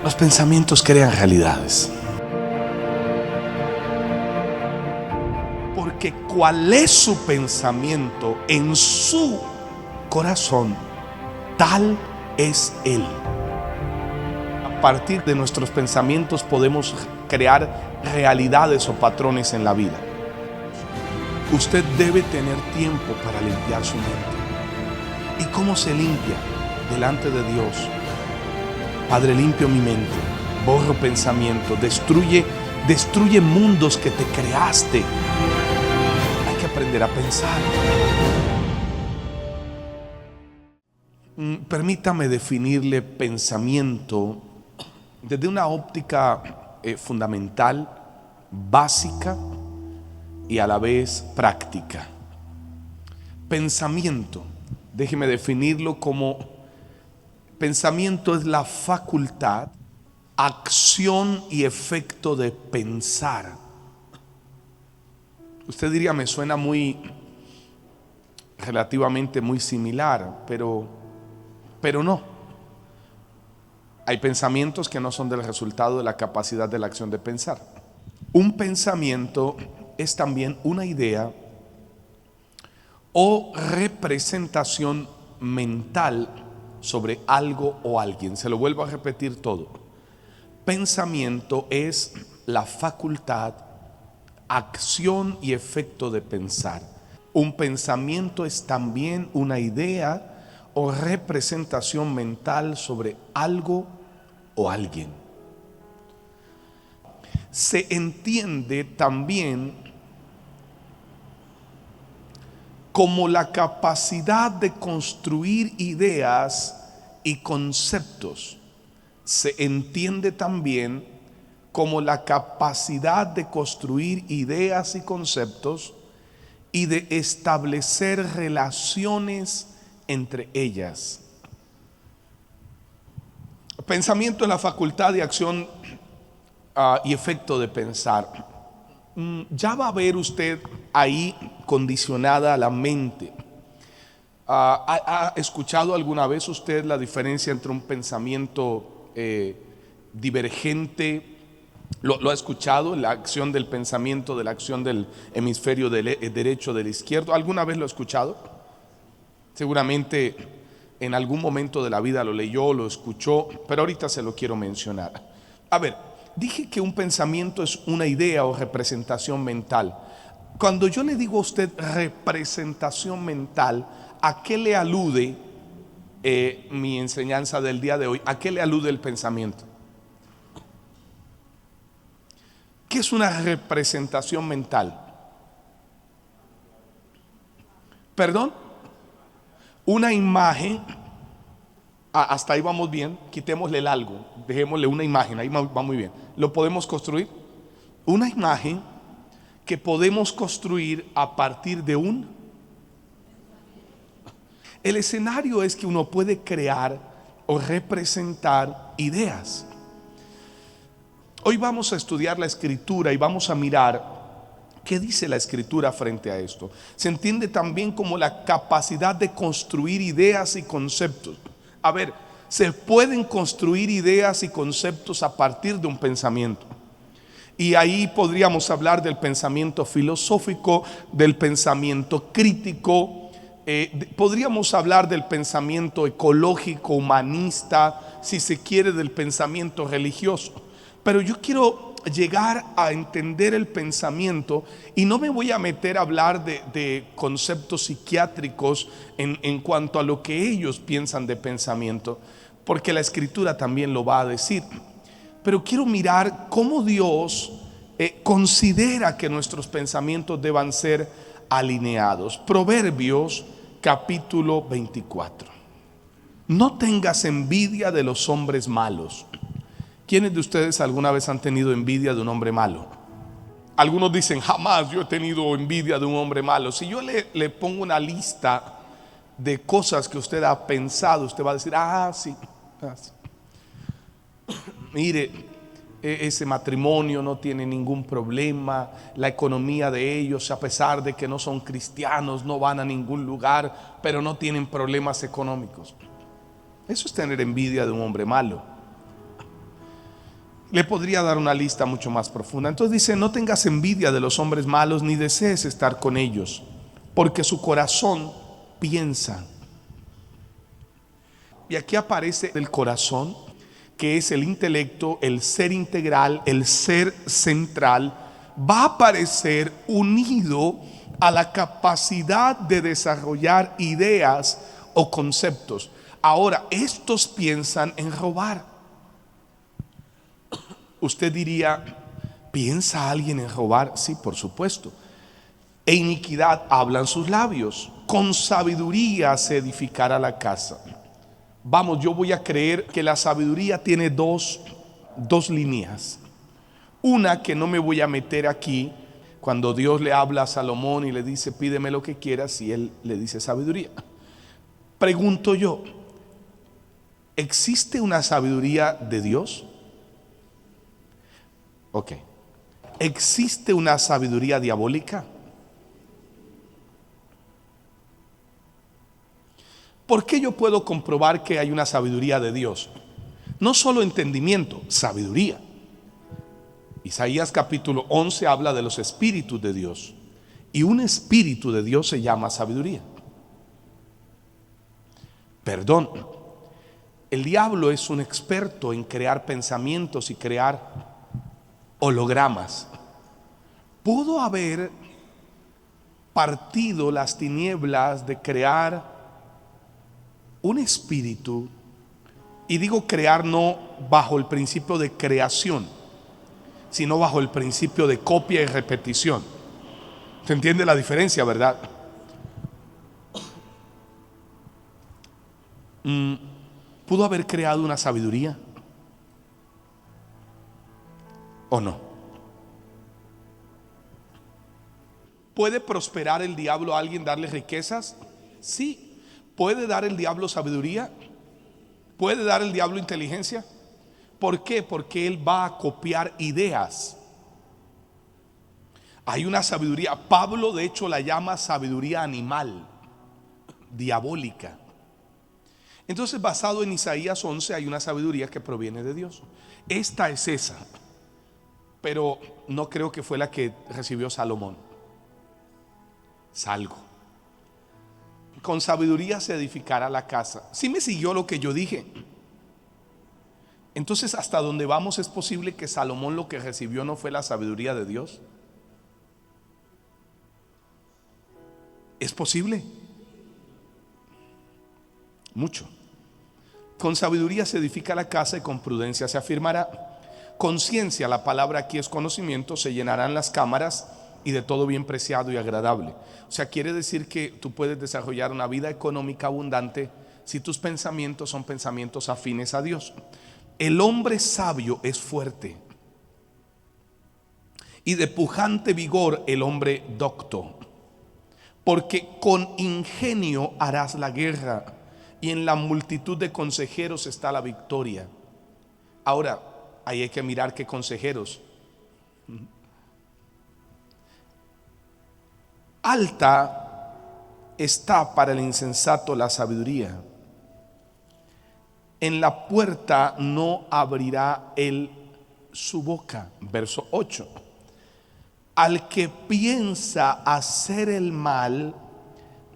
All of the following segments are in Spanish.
Los pensamientos crean realidades. Porque cuál es su pensamiento en su corazón, tal es él. A partir de nuestros pensamientos podemos crear realidades o patrones en la vida. Usted debe tener tiempo para limpiar su mente. ¿Y cómo se limpia? Delante de Dios. Padre, limpio mi mente, borro pensamiento, destruye mundos que te creaste. Hay que aprender a pensar. Permítame definirle pensamiento desde una óptica fundamental, básica y a la vez práctica. Pensamiento, déjeme definirlo como: pensamiento es la facultad, acción y efecto de pensar. Usted diría, me suena relativamente muy similar, pero no. Hay pensamientos que no son del resultado de la capacidad de la acción de pensar. Un pensamiento es también una idea o representación mental sobre algo o alguien. Se lo vuelvo a repetir todo. Pensamiento es la facultad, acción y efecto de pensar. Un pensamiento es también una idea o representación mental sobre algo o alguien. Se entiende también como la capacidad de construir ideas y conceptos. Se entiende también como la capacidad de construir ideas y conceptos y de establecer relaciones entre ellas. Pensamiento es la facultad de acción y efecto de pensar. Ya va a ver usted ahí condicionada la mente. ¿Ha escuchado alguna vez usted la diferencia entre un pensamiento divergente? ¿Lo ha escuchado? La acción del pensamiento, de la acción del hemisferio derecho, del izquierdo. ¿Alguna vez lo ha escuchado? Seguramente en algún momento de la vida lo leyó, lo escuchó, pero ahorita se lo quiero mencionar. A ver, dije que un pensamiento es una idea o representación mental. Cuando yo le digo a usted representación mental, ¿a qué le alude mi enseñanza del día de hoy? ¿A qué le alude el pensamiento? ¿Qué es una representación mental? ¿Perdón? Una imagen. Hasta ahí vamos bien. Quitémosle el algo, dejémosle una imagen. Ahí va muy bien. ¿Lo podemos construir? Una imagen que podemos construir a partir de el escenario es que uno puede crear o representar ideas. Hoy vamos a estudiar la escritura y vamos a mirar qué dice la escritura frente a esto. Se entiende también como la capacidad de construir ideas y conceptos. A ver, se pueden construir ideas y conceptos a partir de un pensamiento. Y ahí podríamos hablar del pensamiento filosófico, del pensamiento crítico, podríamos hablar del pensamiento ecológico, humanista, si se quiere, del pensamiento religioso. Pero yo quiero llegar a entender el pensamiento y no me voy a meter a hablar de conceptos psiquiátricos en cuanto a lo que ellos piensan de pensamiento, porque la escritura también lo va a decir. Pero quiero mirar cómo Dios considera que nuestros pensamientos deban ser alineados. Proverbios capítulo 24. No tengas envidia de los hombres malos. ¿Quiénes de ustedes alguna vez han tenido envidia de un hombre malo? Algunos dicen, jamás yo he tenido envidia de un hombre malo. Si yo le pongo una lista de cosas que usted ha pensado, usted va a decir, sí. Mire, ese matrimonio no tiene ningún problema, la economía de ellos, a pesar de que no son cristianos, no van a ningún lugar, pero no tienen problemas económicos. Eso es tener envidia de un hombre malo. Le podría dar una lista mucho más profunda. Entonces dice, no tengas envidia de los hombres malos, ni desees estar con ellos, porque su corazón piensa. Y aquí aparece el corazón, que es el intelecto, el ser integral, el ser central, va a aparecer unido a la capacidad de desarrollar ideas o conceptos. Ahora, estos piensan en robar. Usted diría, ¿piensa alguien en robar? Sí, por supuesto. E iniquidad hablan sus labios. Con sabiduría se edificará la casa. Vamos, yo voy a creer que la sabiduría tiene dos líneas. Una que no me voy a meter aquí, cuando Dios le habla a Salomón y le dice, pídeme lo que quieras, y él le dice sabiduría. Pregunto yo, ¿existe una sabiduría de Dios? Ok. ¿Existe una sabiduría diabólica? ¿Por qué yo puedo comprobar que hay una sabiduría de Dios? No solo entendimiento, sabiduría. Isaías capítulo 11 habla de los espíritus de Dios. Y un espíritu de Dios se llama sabiduría. Perdón, el diablo es un experto en crear pensamientos y crear hologramas. Pudo haber partido las tinieblas de crear un espíritu, y digo crear no bajo el principio de creación, sino bajo el principio de copia y repetición. ¿Se entiende la diferencia, verdad? ¿Pudo haber creado una sabiduría o no? ¿Puede prosperar el diablo a alguien, darle riquezas? Sí. ¿Puede dar el diablo sabiduría? ¿Puede dar el diablo inteligencia? ¿Por qué? Porque él va a copiar ideas. Hay una sabiduría, Pablo de hecho la llama sabiduría animal, diabólica. Entonces, basado en Isaías 11, hay una sabiduría que proviene de Dios. Esta es esa, pero no creo que fue la que recibió Salomón. Salgo. Con sabiduría se edificará la casa. ¿Sí me siguió lo que yo dije? Entonces, hasta donde vamos, es posible que Salomón lo que recibió no fue la sabiduría de Dios. ¿Es posible? Mucho. Con sabiduría se edifica la casa y con prudencia se afirmará. Con ciencia, la palabra aquí es conocimiento, se llenarán las cámaras y de todo bien preciado y agradable. O sea, quiere decir que tú puedes desarrollar una vida económica abundante si tus pensamientos son pensamientos afines a Dios. El hombre sabio es fuerte, y de pujante vigor el hombre docto, porque con ingenio harás la guerra, y en la multitud de consejeros está la victoria. Ahora, ahí hay que mirar qué consejeros. Alta está para el insensato la sabiduría. En la puerta no abrirá él su boca. Verso 8. Al que piensa hacer el mal,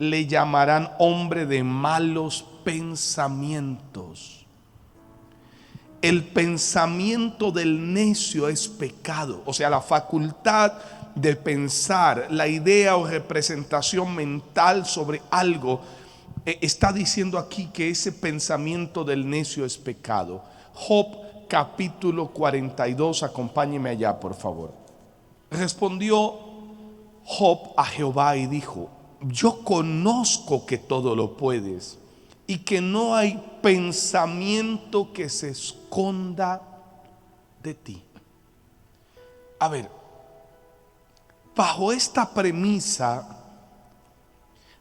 le llamarán hombre de malos pensamientos. El pensamiento del necio es pecado. O sea, la facultad de pensar, la idea o representación mental sobre algo, está diciendo aquí que ese pensamiento del necio es pecado. Job capítulo 42, acompáñeme allá por favor. Respondió Job a Jehová y dijo: yo conozco que todo lo puedes y que no hay pensamiento que se esconda de ti. A ver, bajo esta premisa,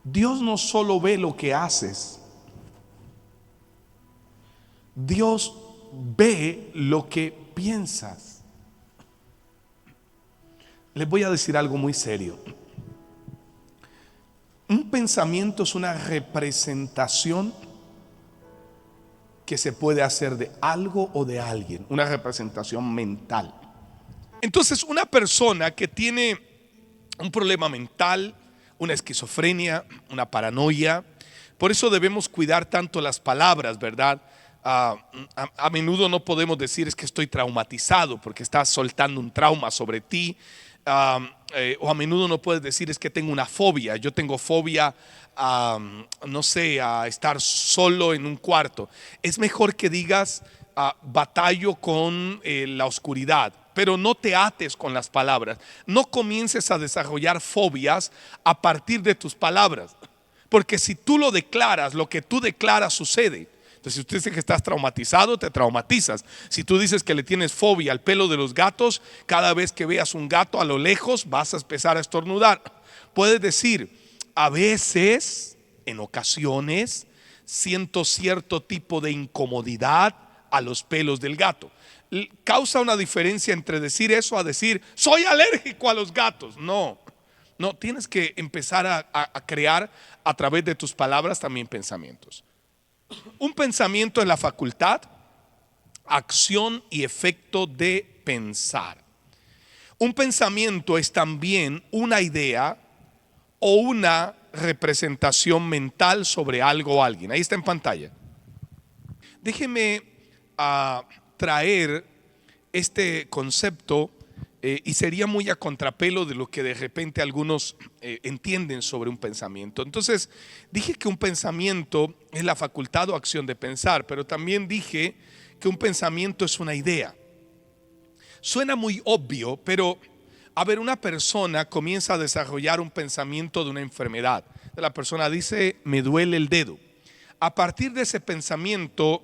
Dios no solo ve lo que haces, Dios ve lo que piensas. Les voy a decir algo muy serio. Un pensamiento es una representación que se puede hacer de algo o de alguien, una representación mental. Entonces, una persona que tiene un problema mental, una esquizofrenia, una paranoia, por eso debemos cuidar tanto las palabras, ¿verdad? A menudo no podemos decir es que estoy traumatizado porque estás soltando un trauma sobre ti. O a menudo no puedes decir es que tengo una fobia. Yo tengo fobia no sé, a estar solo en un cuarto. Es mejor que digas batallo con la oscuridad, pero no te ates con las palabras. No comiences a desarrollar fobias a partir de tus palabras, porque si tú lo declaras, lo que tú declaras sucede. Entonces, si usted dice que estás traumatizado, te traumatizas. Si tú dices que le tienes fobia al pelo de los gatos, cada vez que veas un gato a lo lejos vas a empezar a estornudar. Puedes decir, a veces, en ocasiones, siento cierto tipo de incomodidad a los pelos del gato. Causa una diferencia entre decir eso a decir, soy alérgico a los gatos. No, tienes que empezar a crear a través de tus palabras también pensamientos. Un pensamiento es la facultad, acción y efecto de pensar. Un pensamiento es también una idea o una representación mental sobre algo o alguien. Ahí está en pantalla. Déjeme traer este concepto y sería muy a contrapelo de lo que de repente algunos entienden sobre un pensamiento. Entonces dije que un pensamiento es la facultad o acción de pensar, pero también dije que un pensamiento es una idea. Suena muy obvio, pero a ver, una persona comienza a desarrollar un pensamiento de una enfermedad. La persona dice, me duele el dedo. A partir de ese pensamiento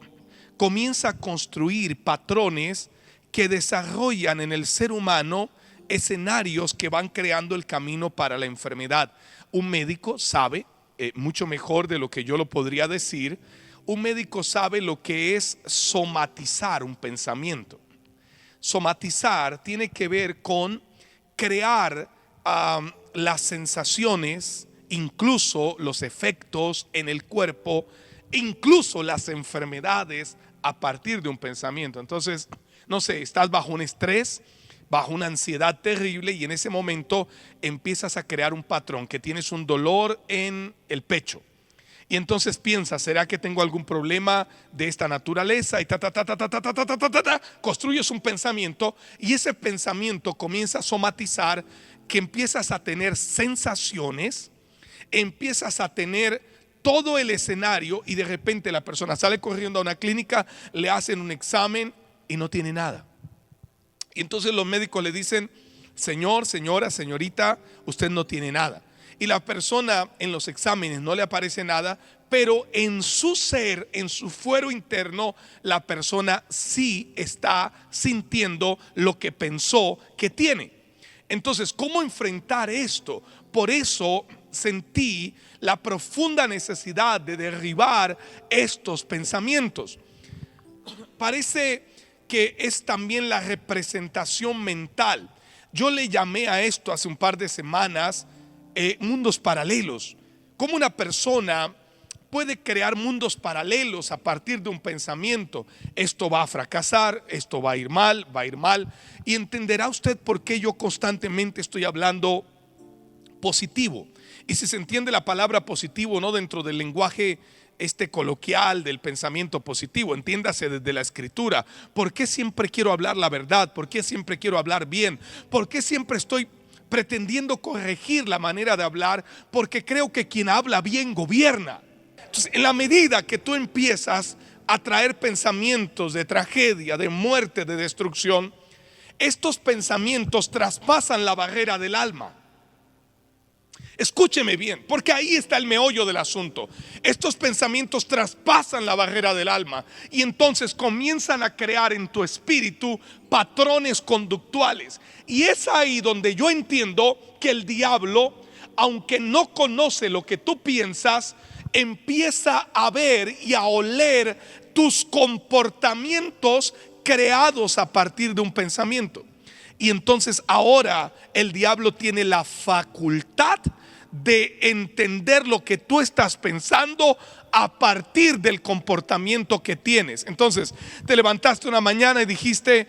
comienza a construir patrones que desarrollan en el ser humano escenarios que van creando el camino para la enfermedad. Un médico sabe, mucho mejor de lo que yo lo podría decir, un médico sabe lo que es somatizar un pensamiento. Somatizar tiene que ver con crear las sensaciones, incluso los efectos en el cuerpo, incluso las enfermedades a partir de un pensamiento. Entonces, no sé, estás bajo un estrés, bajo una ansiedad terrible y en ese momento empiezas a crear un patrón que tienes un dolor en el pecho. Y entonces piensas, ¿será que tengo algún problema de esta naturaleza? Y construyes un pensamiento y ese pensamiento comienza a somatizar, que empiezas a tener sensaciones, empiezas a tener todo el escenario y de repente la persona sale corriendo a una clínica, le hacen un examen y no tiene nada. Y entonces los médicos le dicen, señor, señora, señorita, usted no tiene nada. Y la persona en los exámenes no le aparece nada, pero en su ser, en su fuero interno, la persona sí está sintiendo lo que pensó que tiene. Entonces, ¿cómo enfrentar esto? Por eso sentí la profunda necesidad de derribar estos pensamientos. Parece que es también la representación mental. Yo le llamé a esto hace un par de semanas mundos paralelos. Cómo una persona puede crear mundos paralelos a partir de un pensamiento. Esto va a fracasar, esto va a ir mal, y entenderá usted por qué yo constantemente estoy hablando positivo. Y si se entiende la palabra positivo no dentro del lenguaje coloquial del pensamiento positivo, entiéndase desde la escritura. ¿Por qué siempre quiero hablar la verdad? ¿Por qué siempre quiero hablar bien? ¿Por qué siempre estoy pretendiendo corregir la manera de hablar? Porque creo que quien habla bien gobierna. Entonces, en la medida que tú empiezas a traer pensamientos de tragedia, de muerte, de destrucción, estos pensamientos traspasan la barrera del alma. Escúcheme bien, porque ahí está el meollo del asunto. Estos pensamientos traspasan la barrera del alma y entonces comienzan a crear en tu espíritu patrones conductuales. Y es ahí donde yo entiendo que el diablo, aunque no conoce lo que tú piensas, empieza a ver y a oler tus comportamientos creados a partir de un pensamiento. Y entonces ahora el diablo tiene la facultad de entender lo que tú estás pensando a partir del comportamiento que tienes. Entonces, te levantaste una mañana y dijiste: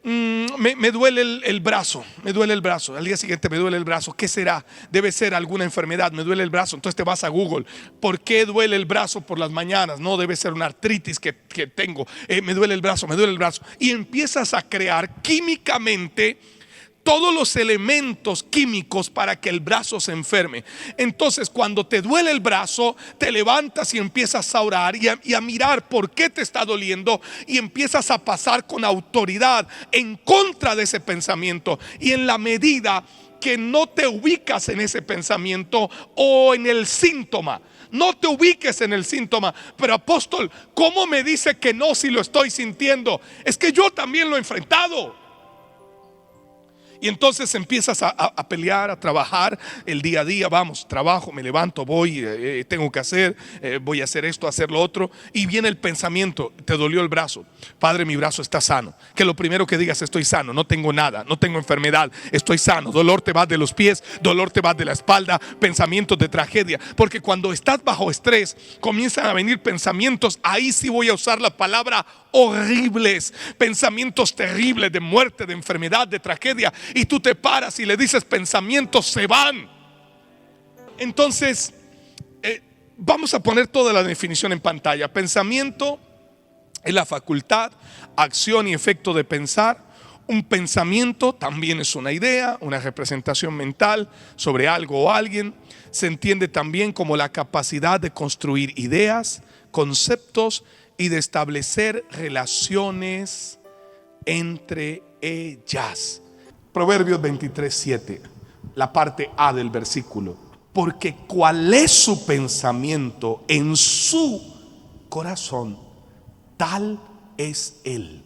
me duele el brazo, me duele el brazo. Al día siguiente me duele el brazo. ¿Qué será? Debe ser alguna enfermedad, me duele el brazo. Entonces te vas a Google: ¿por qué duele el brazo por las mañanas? No, debe ser una artritis que tengo. Me duele el brazo, me duele el brazo. Y empiezas a crear químicamente todos los elementos químicos para que el brazo se enferme. Entonces, cuando te duele el brazo, te levantas y empiezas a orar y a mirar por qué te está doliendo, y empiezas a pasar con autoridad en contra de ese pensamiento. Y en la medida que no te ubicas en ese pensamiento o en el síntoma, no te ubiques en el síntoma. Pero apóstol, ¿cómo me dice que no si lo estoy sintiendo? Es que yo también lo he enfrentado. Y entonces empiezas a pelear, a trabajar el día a día. Vamos, trabajo, me levanto, voy, tengo que hacer, voy a hacer esto, hacer lo otro. Y viene el pensamiento: te dolió el brazo. Padre, mi brazo está sano. Que lo primero que digas: estoy sano, no tengo nada, no tengo enfermedad, estoy sano. Dolor te va de los pies, dolor te va de la espalda, pensamientos de tragedia. Porque cuando estás bajo estrés, comienzan a venir pensamientos, ahí sí voy a usar la palabra, horribles, pensamientos terribles de muerte, de enfermedad, de tragedia. Y tú te paras y le dices: pensamientos se van. Entonces, vamos a poner toda la definición en pantalla. Pensamiento es la facultad, acción y efecto de pensar. Un pensamiento también es una idea, una representación mental sobre algo o alguien. Se entiende también como la capacidad de construir ideas, conceptos y de establecer relaciones entre ellas. Proverbios 23:7, la parte A del versículo: porque cuál es su pensamiento en su corazón, tal es él.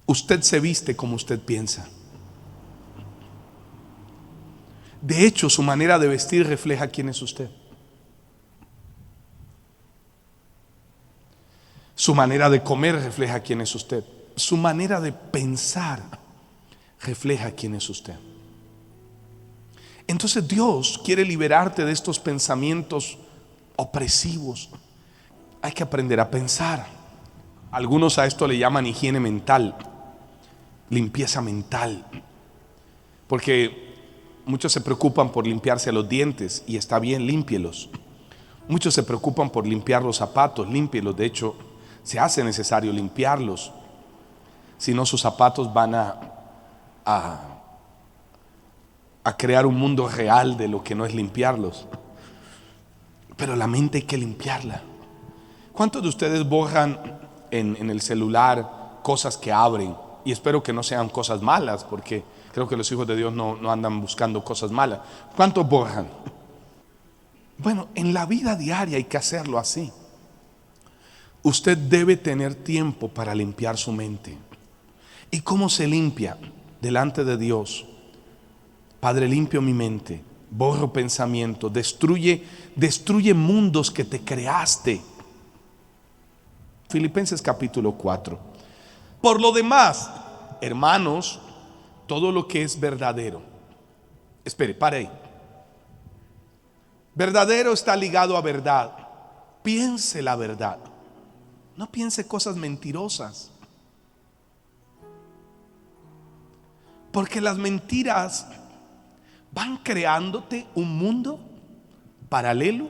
Usted se viste como usted piensa. De hecho, su manera de vestir refleja quién es usted. Su manera de comer refleja quién es usted. Su manera de pensar refleja quién es usted. Entonces Dios quiere liberarte de estos pensamientos opresivos. Hay que aprender a pensar. Algunos a esto le llaman higiene mental, limpieza mental. Porque muchos se preocupan por limpiarse los dientes, y está bien, límpielos. Muchos se preocupan por limpiar los zapatos, límpielos. De hecho, se hace necesario limpiarlos. Si no, sus zapatos van a crear un mundo real de lo que no es limpiarlos. Pero la mente hay que limpiarla. ¿Cuántos de ustedes borran en el celular cosas que abren? Y espero que no sean cosas malas, porque creo que los hijos de Dios no andan buscando cosas malas. ¿Cuántos borran? Bueno, en la vida diaria hay que hacerlo así. Usted debe tener tiempo para limpiar su mente. ¿Y cómo se limpia? Delante de Dios. Padre, limpio mi mente, borro pensamientos, destruye mundos que te creaste. Filipenses capítulo 4. Por lo demás, hermanos, todo lo que es verdadero. Espere, pare ahí. Verdadero está ligado a verdad. Piense la verdad. No piense cosas mentirosas. Porque las mentiras van creándote un mundo paralelo,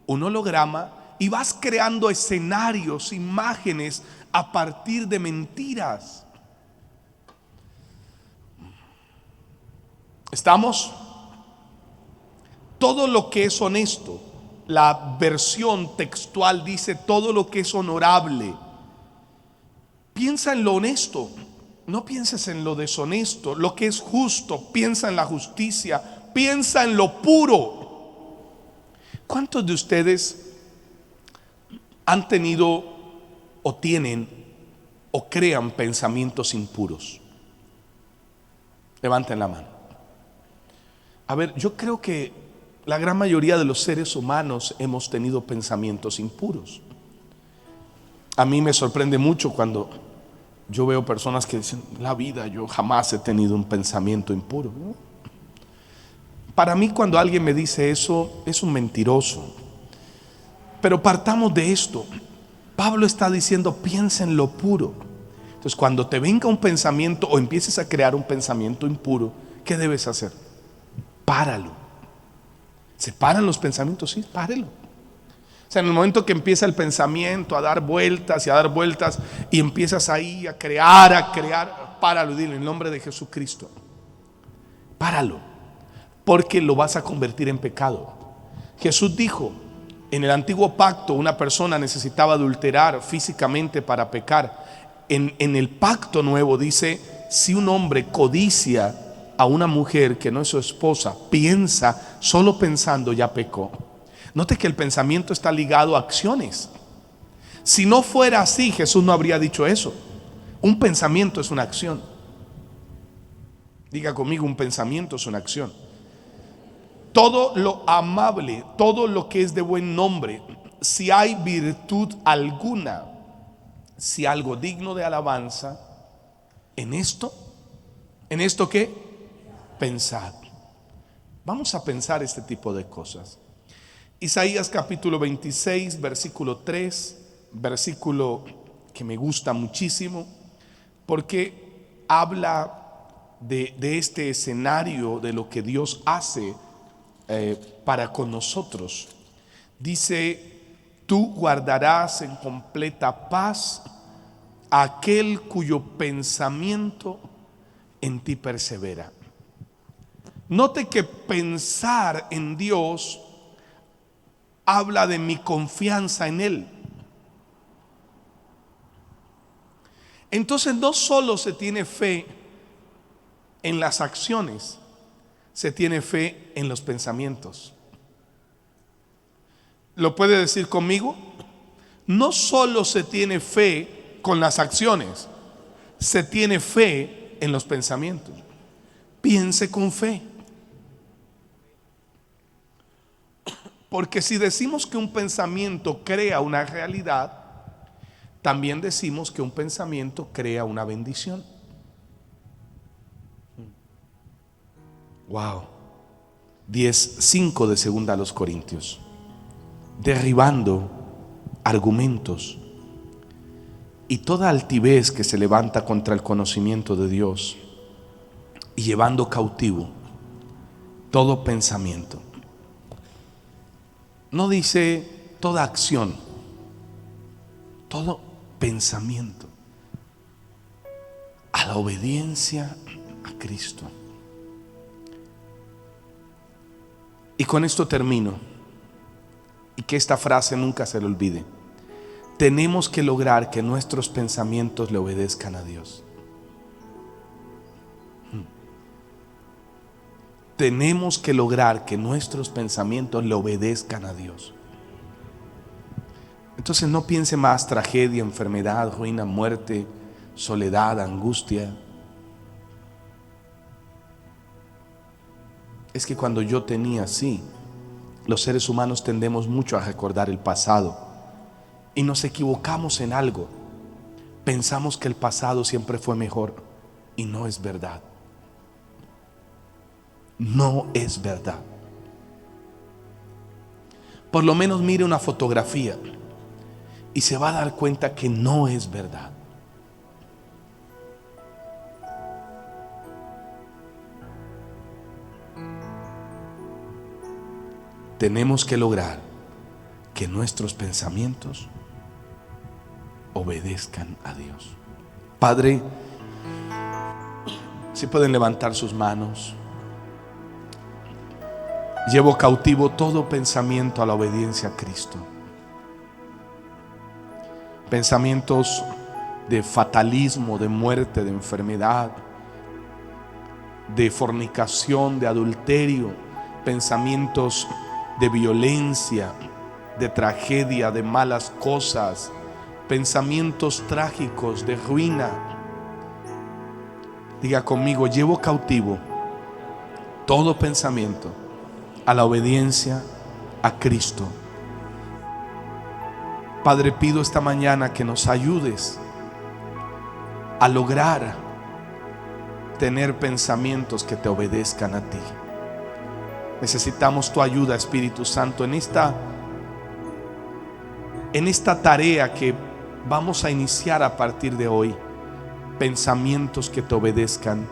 un holograma, y vas creando escenarios, imágenes a partir de mentiras. ¿Estamos? Todo lo que es honesto, la versión textual dice todo lo que es honorable. Piensa en lo honesto, no pienses en lo deshonesto. Lo que es justo, piensa en la justicia, piensa en lo puro. ¿Cuántos de ustedes han tenido o tienen o crean pensamientos impuros? Levanten la mano. A ver, yo creo que la gran mayoría de los seres humanos hemos tenido pensamientos impuros. A mí me sorprende mucho cuando Yo veo personas que dicen, la vida, yo jamás he tenido un pensamiento impuro, ¿no? Para mí, cuando alguien me dice eso, es un mentiroso. Pero partamos de esto. Pablo está diciendo, piensa en lo puro. Entonces, cuando te venga un pensamiento o empieces a crear un pensamiento impuro, ¿qué debes hacer? Páralo. ¿Se paran los pensamientos? Sí, párelo. O sea, en el momento que empieza el pensamiento a dar vueltas y a dar vueltas y empiezas ahí a crear, páralo, dile en el nombre de Jesucristo. Páralo, porque lo vas a convertir en pecado. Jesús dijo, en el antiguo pacto una persona necesitaba adulterar físicamente para pecar. En el pacto nuevo dice, si un hombre codicia a una mujer que no es su esposa, piensa, solo pensando ya pecó. Note que el pensamiento está ligado a acciones. Si no fuera así, Jesús no habría dicho eso. Un pensamiento es una acción. Diga conmigo, un pensamiento es una acción. Todo lo amable, todo lo que es de buen nombre, si hay virtud alguna, si algo digno de alabanza, ¿en esto qué? Pensad. Vamos a pensar este tipo de cosas. Isaías capítulo 26, versículo 3, versículo que me gusta muchísimo, porque habla de este escenario, de lo que Dios hace para con nosotros. Dice, tú guardarás en completa paz a aquel cuyo pensamiento en ti persevera. Note que pensar en Dios habla de mi confianza en Él. Entonces no solo se tiene fe en las acciones, se tiene fe en los pensamientos. ¿Lo puede decir conmigo? No solo se tiene fe con las acciones, se tiene fe en los pensamientos. Piense con fe. Porque si decimos que un pensamiento crea una realidad, también decimos que un pensamiento crea una bendición. Wow. 10:5 de segunda a los Corintios. Derribando argumentos y toda altivez que se levanta contra el conocimiento de Dios, y llevando cautivo todo pensamiento. No dice toda acción, todo pensamiento a la obediencia a Cristo. Y con esto termino, y que esta frase nunca se le olvide. Tenemos que lograr que nuestros pensamientos le obedezcan a Dios. Tenemos que lograr que nuestros pensamientos le obedezcan a Dios. Entonces no piense más tragedia, enfermedad, ruina, muerte, soledad, angustia. Es que cuando yo tenía así, los seres humanos tendemos mucho a recordar el pasado y nos equivocamos en algo. Pensamos que el pasado siempre fue mejor y no es verdad. No es verdad. Por lo menos mire una fotografía y se va a dar cuenta que no es verdad. Tenemos que lograr que nuestros pensamientos obedezcan a Dios. Padre, si pueden levantar sus manos. Llevo cautivo todo pensamiento a la obediencia a Cristo. Pensamientos de fatalismo, de muerte, de enfermedad, de fornicación, de adulterio, pensamientos de violencia, de tragedia, de malas cosas, pensamientos trágicos, de ruina. Diga conmigo, llevo cautivo todo pensamiento a la obediencia a Cristo. Padre, pido esta mañana que nos ayudes a lograr tener pensamientos que te obedezcan a ti. Necesitamos tu ayuda, Espíritu Santo, en esta tarea que vamos a iniciar a partir de hoy. Pensamientos que te obedezcan